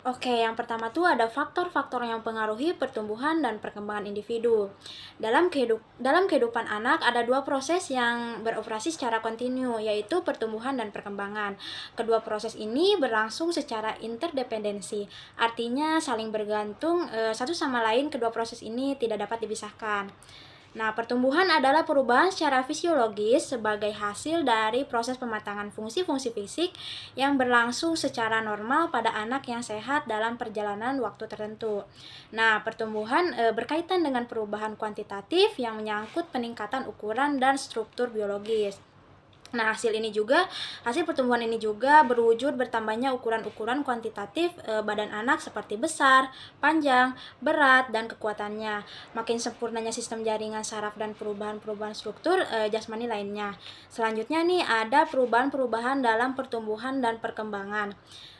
Oke, yang pertama tuh ada faktor-faktor yang mempengaruhi pertumbuhan dan perkembangan individu. Dalam kehidupan anak ada dua proses yang beroperasi secara kontinu, yaitu pertumbuhan dan perkembangan. Kedua proses ini berlangsung secara interdependensi, artinya saling bergantung satu sama lain. Kedua proses ini tidak dapat dipisahkan. Nah, pertumbuhan adalah perubahan secara fisiologis sebagai hasil dari proses pematangan fungsi-fungsi fisik yang berlangsung secara normal pada anak yang sehat dalam perjalanan waktu tertentu. Nah, pertumbuhan berkaitan dengan perubahan kuantitatif yang menyangkut peningkatan ukuran dan struktur biologis. Nah, hasil pertumbuhan ini juga berwujud bertambahnya ukuran-ukuran kuantitatif badan anak seperti besar, panjang, berat, dan kekuatannya. Makin sempurnanya sistem jaringan saraf dan perubahan-perubahan struktur jasmani lainnya. Selanjutnya nih ada perubahan-perubahan dalam pertumbuhan dan perkembangan.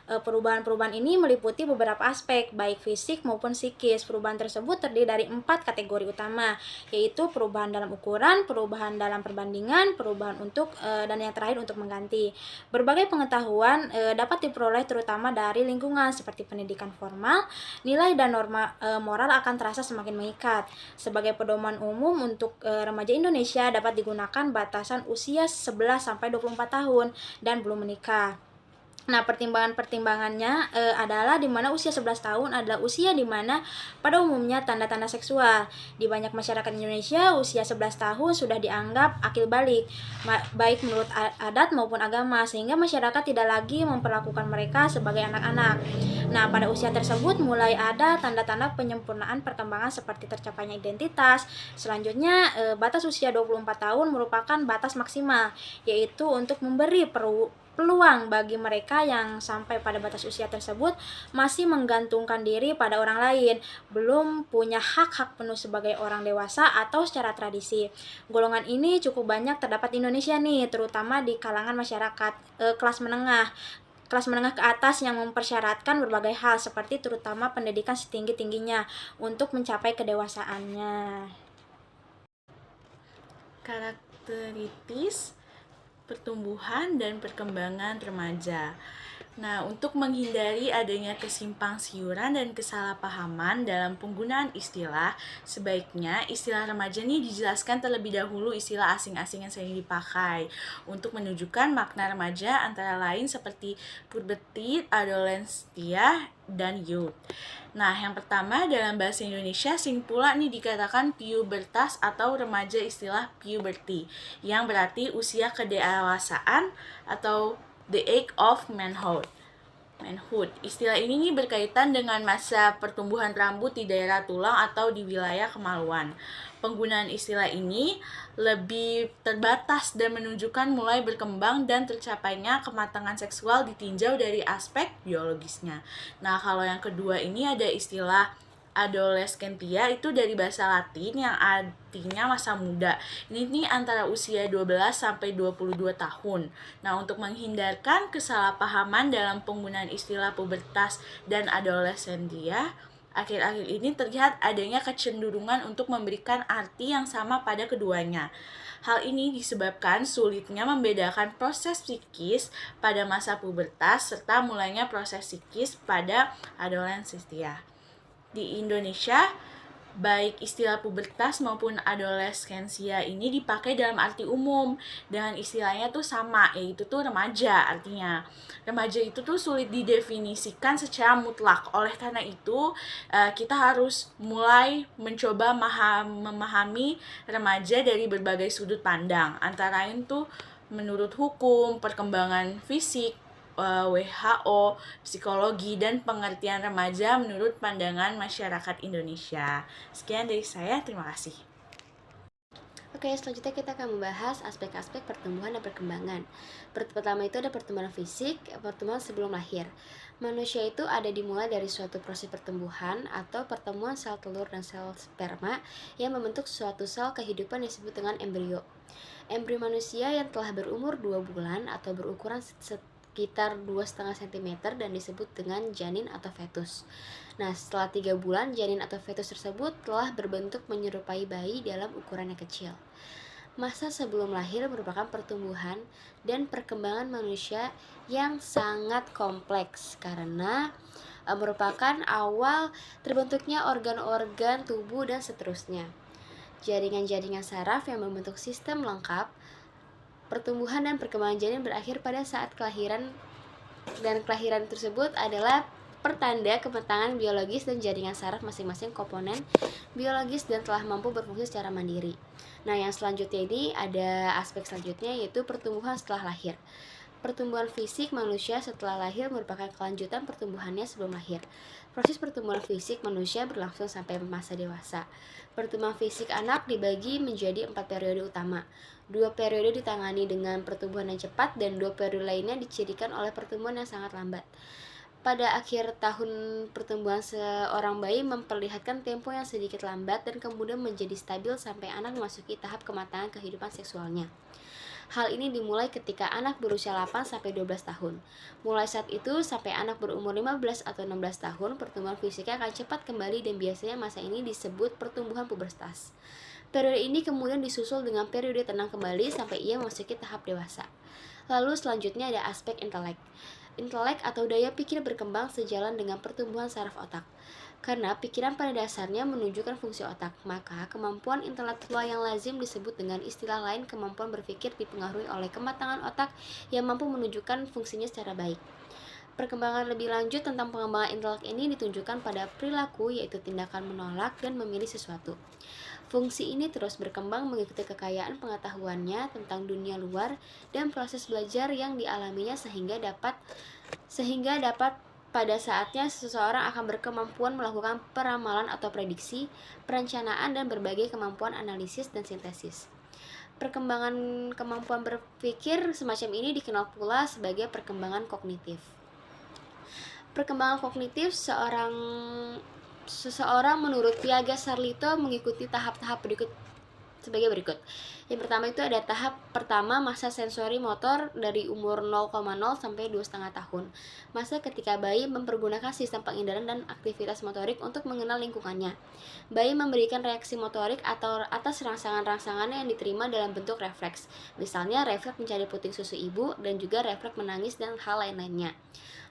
Perubahan-perubahan ini meliputi beberapa aspek, baik fisik maupun psikis. Perubahan tersebut terdiri dari 4 kategori utama, yaitu perubahan dalam ukuran, perubahan dalam perbandingan, perubahan dan yang terakhir untuk mengganti. Berbagai pengetahuan dapat diperoleh terutama dari lingkungan seperti pendidikan formal, nilai dan norma moral akan terasa semakin mengikat. Sebagai pedoman umum untuk remaja Indonesia dapat digunakan batasan usia 11 sampai 24 tahun dan belum menikah. Nah, pertimbangan-pertimbangannya adalah di mana usia 11 tahun adalah usia di mana pada umumnya tanda-tanda seksual. Di banyak masyarakat Indonesia, usia 11 tahun sudah dianggap akil balik, baik menurut adat maupun agama, sehingga masyarakat tidak lagi memperlakukan mereka sebagai anak-anak. Nah, pada usia tersebut mulai ada tanda-tanda penyempurnaan perkembangan seperti tercapainya identitas. Selanjutnya, batas usia 24 tahun merupakan batas maksimal, yaitu untuk memberi peluang bagi mereka yang sampai pada batas usia tersebut masih menggantungkan diri pada orang lain, belum punya hak-hak penuh sebagai orang dewasa atau secara tradisi. Golongan ini cukup banyak terdapat di Indonesia nih, terutama di kalangan masyarakat kelas menengah ke atas yang mempersyaratkan berbagai hal seperti terutama pendidikan setinggi-tingginya untuk mencapai kedewasaannya. Karakteritis pertumbuhan dan perkembangan remaja. Nah, untuk menghindari adanya kesimpang siuran dan kesalahpahaman dalam penggunaan istilah, sebaiknya istilah remaja ini dijelaskan terlebih dahulu istilah asing-asing yang sering dipakai untuk menunjukkan makna remaja antara lain seperti puberty, adolescentia, dan youth. Nah, yang pertama dalam bahasa Indonesia sing pula nih dikatakan pubertas atau remaja istilah puberty, yang berarti usia kedewasaan atau the age of manhood. Istilah ini nih berkaitan dengan masa pertumbuhan rambut di daerah tulang atau di wilayah kemaluan. Penggunaan istilah ini lebih terbatas dan menunjukkan mulai berkembang dan tercapainya kematangan seksual ditinjau dari aspek biologisnya. Nah, kalau yang kedua ini ada istilah adolescentia, itu dari bahasa Latin yang artinya masa muda. Ini nih antara usia 12 sampai 22 tahun. Nah, untuk menghindarkan kesalahpahaman dalam penggunaan istilah pubertas dan adolescentia, akhir-akhir ini terlihat adanya kecenderungan untuk memberikan arti yang sama pada keduanya. Hal ini disebabkan sulitnya membedakan proses psikis pada masa pubertas serta mulainya proses psikis pada adolescentia. Di Indonesia, baik istilah pubertas maupun adoleskensia ini dipakai dalam arti umum dengan istilahnya tuh sama, yaitu tuh remaja artinya. Remaja itu tuh sulit didefinisikan secara mutlak. Oleh karena itu, kita harus mulai mencoba memahami remaja dari berbagai sudut pandang. Antara lain tuh menurut hukum, perkembangan fisik, WHO, psikologi, dan pengertian remaja menurut pandangan masyarakat Indonesia. Sekian dari saya, terima kasih. Oke, selanjutnya kita akan membahas aspek-aspek pertumbuhan dan perkembangan. Pertama itu ada pertumbuhan fisik, pertumbuhan sebelum lahir. Manusia itu ada dimulai dari suatu proses pertumbuhan atau pertemuan sel telur dan sel sperma yang membentuk suatu sel kehidupan yang disebut dengan embrio. Embrio manusia yang telah berumur 2 bulan atau berukuran sekitar 2,5 cm dan disebut dengan janin atau fetus. Nah, setelah 3 bulan, janin atau fetus tersebut telah berbentuk menyerupai bayi dalam ukuran yang kecil. Masa sebelum lahir merupakan pertumbuhan dan perkembangan manusia yang sangat kompleks karena merupakan awal terbentuknya organ-organ tubuh dan seterusnya. Jaringan-jaringan saraf yang membentuk sistem lengkap pertumbuhan dan perkembangan janin berakhir pada saat kelahiran, dan kelahiran tersebut adalah pertanda kematangan biologis dan jaringan saraf masing-masing komponen biologis dan telah mampu berfungsi secara mandiri. Nah, yang selanjutnya ini ada aspek selanjutnya, yaitu pertumbuhan setelah lahir. Pertumbuhan fisik manusia setelah lahir merupakan kelanjutan pertumbuhannya sebelum lahir. Proses pertumbuhan fisik manusia berlangsung sampai masa dewasa. Pertumbuhan fisik anak dibagi menjadi 4 periode utama. 2 periode ditangani dengan pertumbuhan yang cepat dan 2 periode lainnya dicirikan oleh pertumbuhan yang sangat lambat. Pada akhir tahun pertumbuhan, seorang bayi memperlihatkan tempo yang sedikit lambat dan kemudian menjadi stabil sampai anak memasuki tahap kematangan kehidupan seksualnya. Hal ini dimulai ketika anak berusia 8-12 tahun. Mulai saat itu sampai anak berumur 15 atau 16 tahun, pertumbuhan fisiknya akan cepat kembali dan biasanya masa ini disebut pertumbuhan pubertas. Periode ini kemudian disusul dengan periode tenang kembali sampai ia memasuki tahap dewasa. Lalu selanjutnya ada aspek intelek. Intelek atau daya pikir berkembang sejalan dengan pertumbuhan saraf otak. Karena pikiran pada dasarnya menunjukkan fungsi otak, maka kemampuan intelektual yang lazim disebut dengan istilah lain kemampuan berpikir dipengaruhi oleh kematangan otak yang mampu menunjukkan fungsinya secara baik. Perkembangan lebih lanjut tentang pengembangan intelek ini ditunjukkan pada perilaku, yaitu tindakan menolak dan memilih sesuatu. Fungsi ini terus berkembang mengikuti kekayaan pengetahuannya tentang dunia luar dan proses belajar yang dialaminya sehingga dapat pada saatnya seseorang akan berkemampuan melakukan peramalan atau prediksi, perencanaan, dan berbagai kemampuan analisis dan sintesis. Perkembangan kemampuan berpikir semacam ini dikenal pula sebagai perkembangan kognitif. Perkembangan kognitif seseorang menurut Piaget Sarlito mengikuti tahap-tahap sebagai berikut. Yang pertama itu ada tahap pertama masa sensori motor dari umur 0,0 sampai 2,5 tahun. Masa ketika bayi mempergunakan sistem pengindaran dan aktivitas motorik untuk mengenal lingkungannya. Bayi memberikan reaksi motorik atau atas rangsangan-rangsangan yang diterima dalam bentuk refleks. Misalnya refleks mencari puting susu ibu dan juga refleks menangis dan hal lain-lainnya.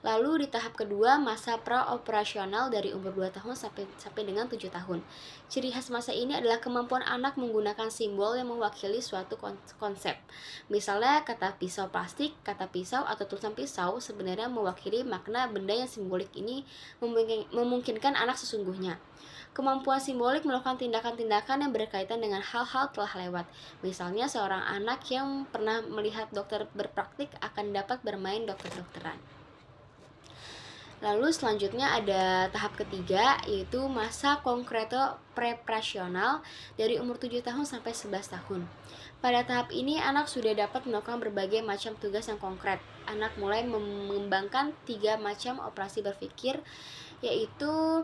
Lalu di tahap kedua, masa pra-operasional dari umur 2 tahun sampai dengan 7 tahun. Ciri khas masa ini adalah kemampuan anak menggunakan simbol yang mewakili suatu konsep. Misalnya kata pisau plastik, kata pisau atau tulisan pisau sebenarnya mewakili makna benda yang simbolik ini memungkinkan anak sesungguhnya. Kemampuan simbolik melakukan tindakan-tindakan yang berkaitan dengan hal-hal telah lewat. Misalnya seorang anak yang pernah melihat dokter berpraktik akan dapat bermain dokter-dokteran. Lalu selanjutnya ada tahap ketiga, yaitu masa konkreto preparasional dari umur 7 tahun sampai 11 tahun. Pada tahap ini anak sudah dapat melakukan berbagai macam tugas yang konkret. Anak mulai mengembangkan 3 macam operasi berpikir, yaitu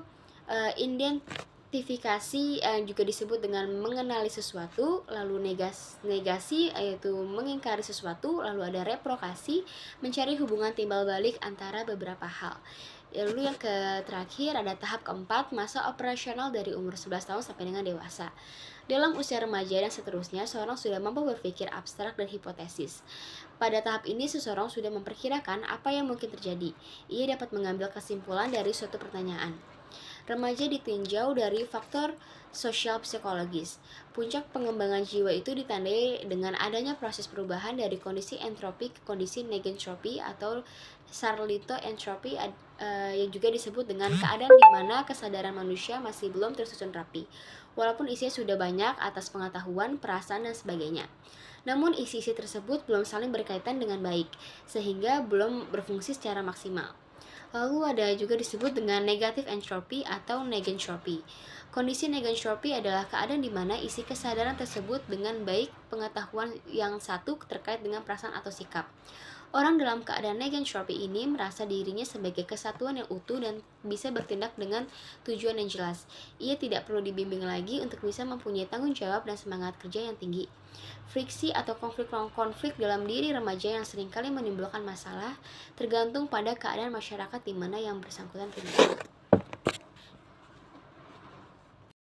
identifikasi yang juga disebut dengan mengenali sesuatu, lalu negasi yaitu mengingkari sesuatu, lalu ada reprokasi, mencari hubungan timbal balik antara beberapa hal. Lalu yang terakhir ada tahap keempat, masa operasional dari umur 11 tahun sampai dengan dewasa. Dalam usia remaja dan seterusnya, seorang sudah mampu berpikir abstrak dan hipotesis. Pada tahap ini, seseorang sudah memperkirakan apa yang mungkin terjadi. Ia dapat mengambil kesimpulan dari suatu pertanyaan. Remaja ditinjau dari faktor sosial psikologis. Puncak pengembangan jiwa itu ditandai dengan adanya proses perubahan dari kondisi entropi ke kondisi negentropi atau Sarlito entropi, yang juga disebut dengan keadaan di mana kesadaran manusia masih belum tersusun rapi, walaupun isinya sudah banyak atas pengetahuan, perasaan, dan sebagainya. Namun isi-isi tersebut belum saling berkaitan dengan baik, sehingga belum berfungsi secara maksimal. Lalu ada juga disebut dengan negatif entropy atau negentropy. Kondisi negentropy adalah keadaan di mana isi kesadaran tersebut dengan baik pengetahuan yang satu terkait dengan perasaan atau sikap. Orang dalam keadaan negentropy ini merasa dirinya sebagai kesatuan yang utuh dan bisa bertindak dengan tujuan yang jelas. Ia tidak perlu dibimbing lagi untuk bisa mempunyai tanggung jawab dan semangat kerja yang tinggi. Friksi atau konflik dalam diri remaja yang seringkali menimbulkan masalah tergantung pada keadaan masyarakat di mana yang bersangkutan tinggal.